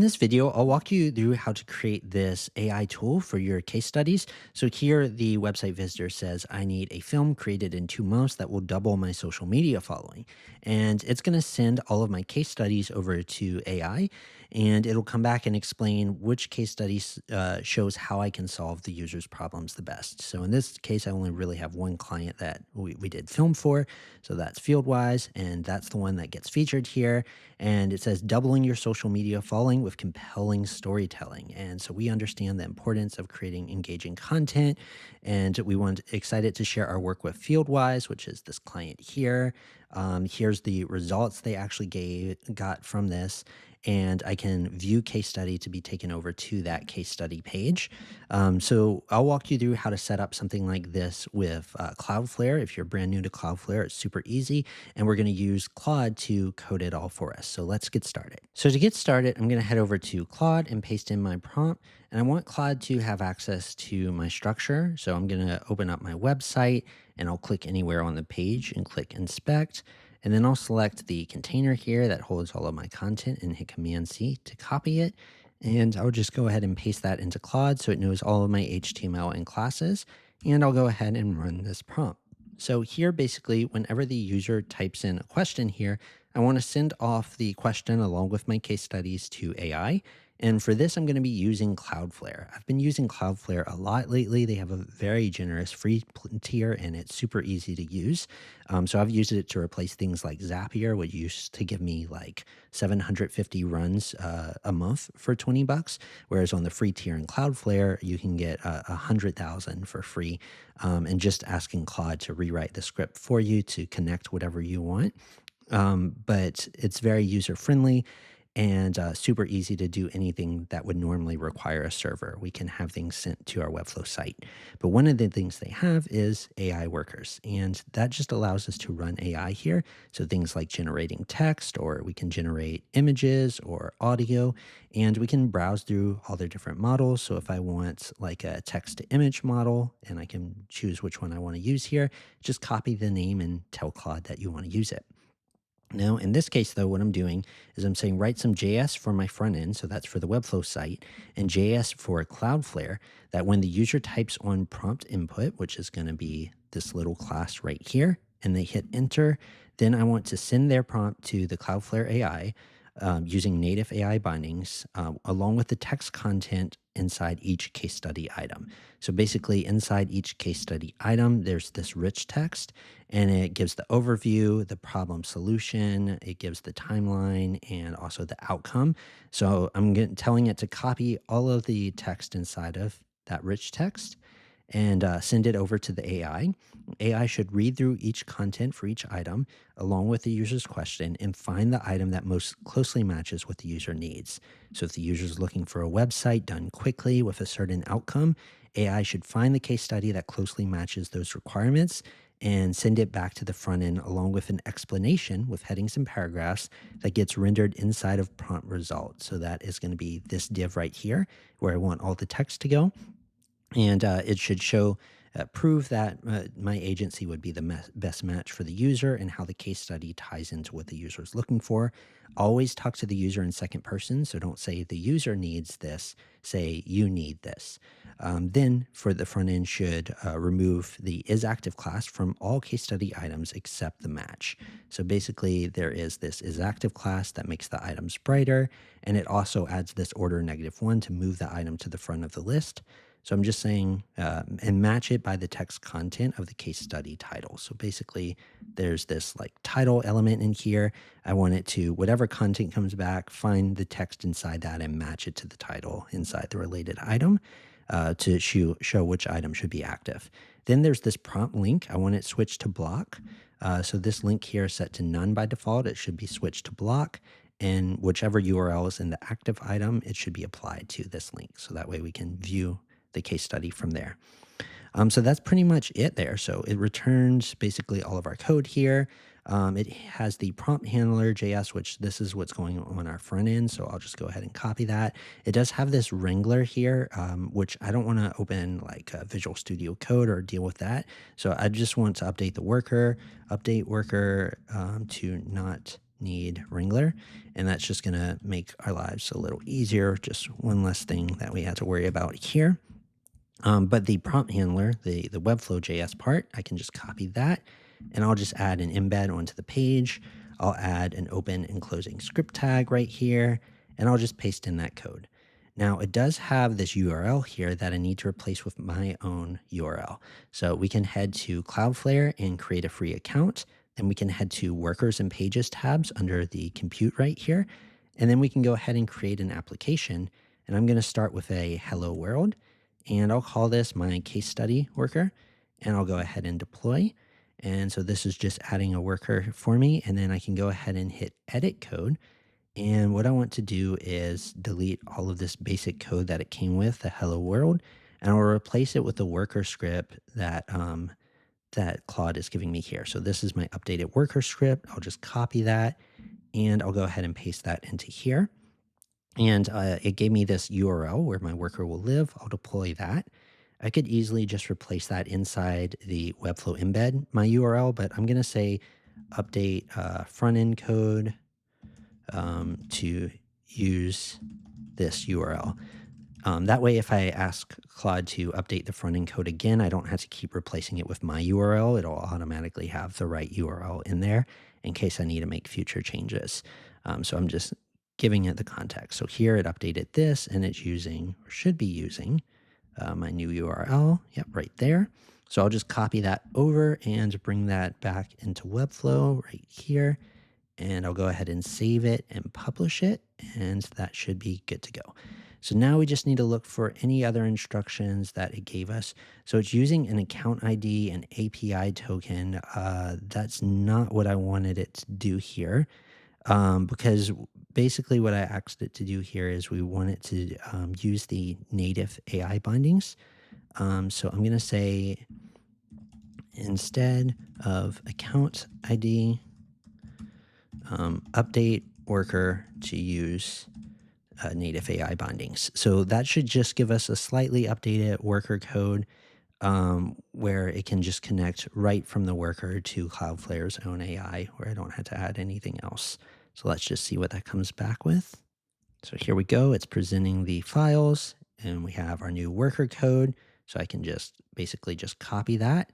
In this video, I'll walk you through how to create this AI tool for your case studies. So here the website visitor says, I need a film created in 2 months that will double my social media following. And it's going to send all of my case studies over to AI, and it'll come back and explain which case studies shows how I can solve the user's problems the best. So in this case, I only really have one client that we did film for. So that's FieldWise, and that's the one that gets featured here. And it says doubling your social media following with compelling storytelling. And so we understand the importance of creating engaging content, and we want excited to share our work with FieldWise, which is this client here. Here's the results they actually got from this, and I can view case study to be taken over to that case study page. So I'll walk you through how to set up something like this with Cloudflare. If you're brand new to Cloudflare, it's super easy, and we're going to use Claude to code it all for us. So let's get started. So to get started, I'm going to head over to Claude and paste in my prompt, and I want Claude to have access to my structure. So I'm going to open up my website, and I'll click anywhere on the page and click inspect. And then I'll select the container here that holds all of my content and hit Command C to copy it. And I'll just go ahead and paste that into Claude so it knows all of my HTML and classes. And I'll go ahead and run this prompt. So here, basically, whenever the user types in a question here, I want to send off the question along with my case studies to AI. And for this, I'm going to be using Cloudflare. I've been using Cloudflare a lot lately. They have a very generous free tier, and it's super easy to use. So I've used it to replace things like Zapier, which used to give me like 750 runs a month for 20 bucks. Whereas on the free tier in Cloudflare, you can get 100,000 for free. And just asking Claude to rewrite the script for you to connect whatever you want. But it's very user friendly and super easy to do anything that would normally require a server. We can have things sent to our Webflow site. But one of the things they have is AI workers, and that just allows us to run AI here. So things like generating text, or we can generate images or audio, and we can browse through all their different models. So if I want like a text to image model, and I can choose which one I want to use here, just copy the name and tell Claude that you want to use it. Now, in this case, though, what I'm doing is I'm saying write some JS for my front end. So that's for the Webflow site, and JS for Cloudflare, that when the user types on prompt input, which is going to be this little class right here, and they hit enter, then I want to send their prompt to the Cloudflare AI using native AI bindings, along with the text content inside each case study item. So basically, inside each case study item, there's this rich text, and it gives the overview, the problem solution, it gives the timeline, and also the outcome. So I'm telling it to copy all of the text inside of that rich text and send it over to the AI. AI should read through each content for each item along with the user's question and find the item that most closely matches what the user needs. So if the user is looking for a website done quickly with a certain outcome, AI should find the case study that closely matches those requirements and send it back to the front end along with an explanation with headings and paragraphs that gets rendered inside of prompt results. So that is going to be this div right here where I want all the text to go. And it should prove that my agency would be the best match for the user and how the case study ties into what the user is looking for. Always talk to the user in second person. So don't say the user needs this, say you need this. Then for the front end should remove the isActive class from all case study items except the match. So basically there is this isActive class that makes the items brighter, and it also adds this order -1 to move the item to the front of the list. So I'm just saying, and match it by the text content of the case study title. So basically there's this like title element in here. I want it to, whatever content comes back, find the text inside that and match it to the title inside the related item to show which item should be active. Then there's this prompt link. I want it switched to block. So this link here is set to none by default. It should be switched to block. And whichever URL is in the active item, it should be applied to this link. So that way we can view the case study from there. So that's pretty much it there. So it returns basically all of our code here. It has the prompt handler JS, which this is what's going on our front end. So I'll just go ahead and copy that. It does have this Wrangler here, which I don't want to open like Visual Studio Code or deal with that. So I just want to update the worker, update worker to not need Wrangler. And that's just going to make our lives a little easier. Just one less thing that we have to worry about here. But the prompt handler, the Webflow JS part, I can just copy that and I'll just add an embed onto the page. I'll add an open and closing script tag right here, and I'll just paste in that code. Now it does have this URL here that I need to replace with my own URL. So we can head to Cloudflare and create a free account. Then we can head to Workers and Pages tabs under the compute right here. And then we can go ahead and create an application. And I'm going to start with a hello world. And I'll call this my case study worker. And I'll go ahead and deploy. And so this is just adding a worker for me. And then I can go ahead and hit edit code. And what I want to do is delete all of this basic code that it came with, the hello world, and I'll replace it with the worker script that Claude is giving me here. So this is my updated worker script. I'll just copy that and I'll go ahead and paste that into here. And it gave me this URL where my worker will live. I'll deploy that. I could easily just replace that inside the Webflow embed, my URL, but I'm going to say update front end code to use this URL. That way, if I ask Claude to update the front end code again, I don't have to keep replacing it with my URL. It'll automatically have the right URL in there in case I need to make future changes. So I'm just giving it the context. So here it updated this and it's using, or should be using, my new URL. Yep, right there. So I'll just copy that over and bring that back into Webflow right here. And I'll go ahead and save it and publish it. And that should be good to go. So now we just need to look for any other instructions that it gave us. So it's using an account ID and API token. That's not what I wanted it to do here. Because basically what I asked it to do here is we want it to use the native AI bindings. So I'm going to say instead of account ID, update worker to use native AI bindings. So that should just give us a slightly updated worker code where it can just connect right from the worker to Cloudflare's own AI, where I don't have to add anything else. So let's just see what that comes back with. So here we go. It's presenting the files and we have our new worker code. So I can just basically just copy that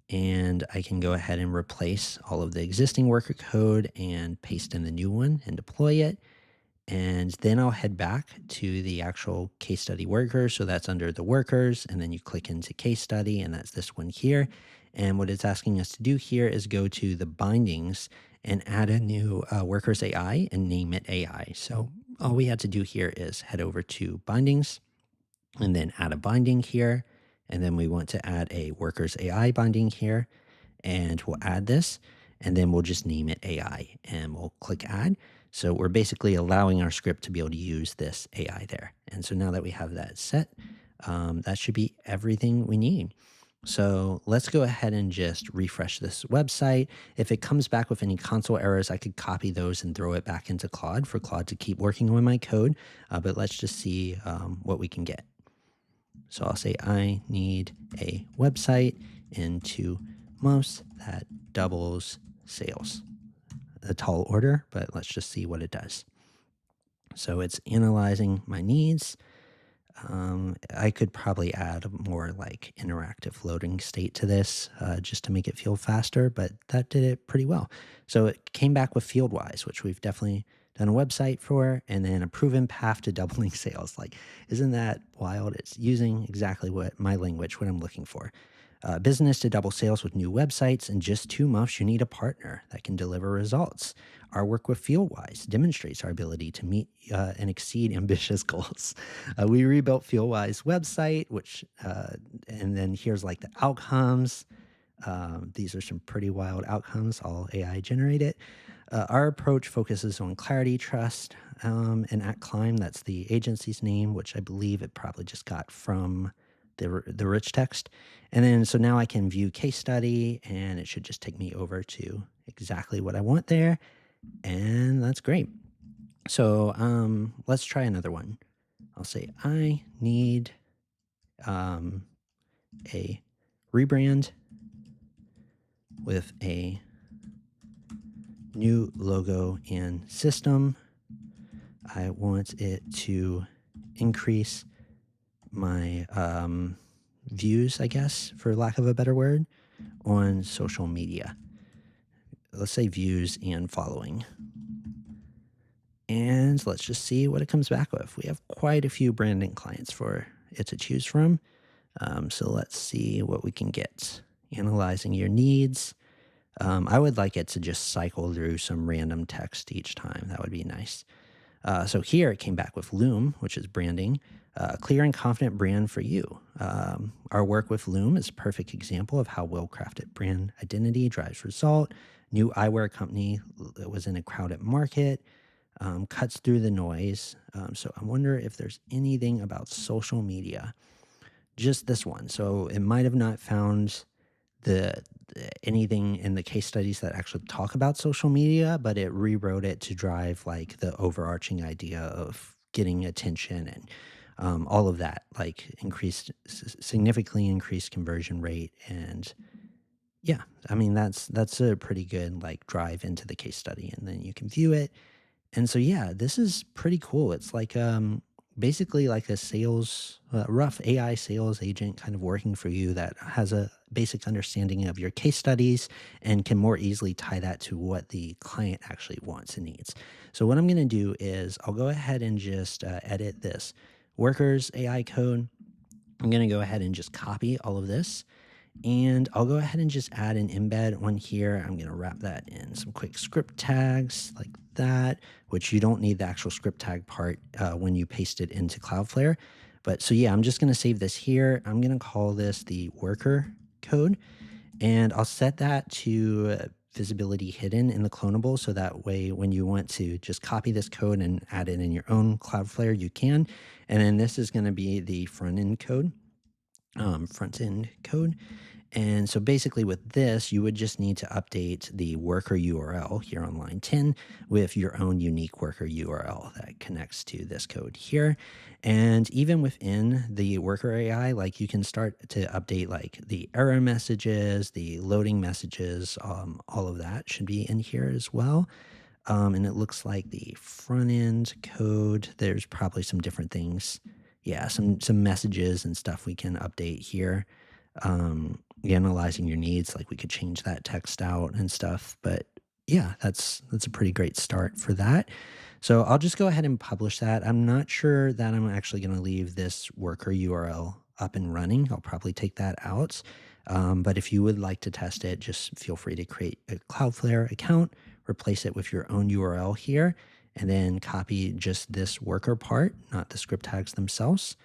and I can go ahead and replace all of the existing worker code and paste in the new one and deploy it. And then I'll head back to the actual case study worker. So that's under the workers. And then you click into case study, and that's this one here. And what it's asking us to do here is go to the bindings and add a new workers AI and name it AI. So all we had to do here is head over to bindings and then add a binding here. And then we want to add a workers AI binding here. And we'll add this. And then we'll just name it AI. And we'll click add. So we're basically allowing our script to be able to use this AI there. And so now that we have that set, that should be everything we need. So let's go ahead and just refresh this website. If it comes back with any console errors, I could copy those and throw it back into Claude for Claude to keep working on my code. But let's just see what we can get. So I'll say I need a website in 2 months that doubles sales. A tall order, but let's just see what it does. So it's analyzing my needs. I could probably add more like interactive loading state to this just to make it feel faster, but that did it pretty well. So it came back with FieldWise, which we've definitely done a website for, and then a proven path to doubling sales. Like, isn't that wild? It's using exactly what my language, what I'm looking for. Business to double sales with new websites. In just 2 months, you need a partner that can deliver results. Our work with FieldWise demonstrates our ability to meet and exceed ambitious goals. We rebuilt FieldWise website, and then here's like the outcomes. These are some pretty wild outcomes, all AI generated. Our approach focuses on clarity, trust, and at Climb, that's the agency's name, which I believe it probably just got from the rich text. And then, so now I can view case study and it should just take me over to exactly what I want there. And that's great. So let's try another one. I'll say I need a rebrand with a new logo and system. I want it to increase my views, I guess, for lack of a better word, on social media. Let's say views and following. And let's just see what it comes back with. We have quite a few branding clients for it to choose from. So let's see what we can get. Analyzing your needs. I would like it to just cycle through some random text each time. That would be nice. So here it came back with Loom, which is branding, clear and confident brand for you. Our work with Loom is a perfect example of how well-crafted brand identity drives result. New eyewear company that was in a crowded market, cuts through the noise. So I wonder if there's anything about social media, just this one. So it might have not found anything in the case studies that actually talk about social media, but it rewrote it to drive like the overarching idea of getting attention and all of that, like significantly increased conversion rate. And yeah, I mean that's a pretty good like drive into the case study, and then you can view it. And so, yeah, this is pretty cool. It's like basically like a rough AI sales agent kind of working for you that has a basic understanding of your case studies and can more easily tie that to what the client actually wants and needs. So, what I'm going to do is I'll go ahead and just edit this workers AI code. I'm going to go ahead and just copy all of this, and I'll go ahead and just add an embed on here. I'm going to wrap that in some quick script tags like that, which you don't need the actual script tag part when you paste it into Cloudflare. But so yeah, I'm just going to save this here. I'm going to call this the worker code, and I'll set that to visibility hidden in the clonable. So that way, when you want to just copy this code and add it in your own Cloudflare, you can. And then this is going to be the front end code. And so basically with this, you would just need to update the worker URL here on line 10 with your own unique worker URL that connects to this code here. And even within the worker AI, like you can start to update like the error messages, the loading messages, all of that should be in here as well. And it looks like the front end code, there's probably some different things. Yeah, some messages and stuff we can update here. Analyzing your needs, like we could change that text out and stuff. But yeah, that's a pretty great start for that. So I'll just go ahead and publish that. I'm not sure that I'm actually going to leave this worker URL up and running. I'll probably take that out. But if you would like to test it, just feel free to create a Cloudflare account, replace it with your own URL here, and then copy just this worker part, not the script tags themselves.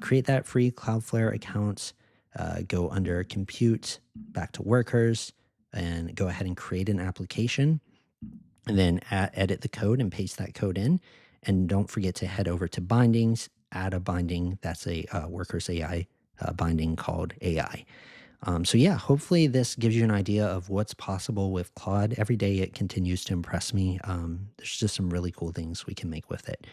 Create that free Cloudflare account, go under compute, back to workers, and go ahead and create an application, and then edit the code and paste that code in. And don't forget to head over to bindings, add a binding. That's a workers AI binding called AI. So yeah, hopefully this gives you an idea of what's possible with Claude. Every day it continues to impress me. There's just some really cool things we can make with it.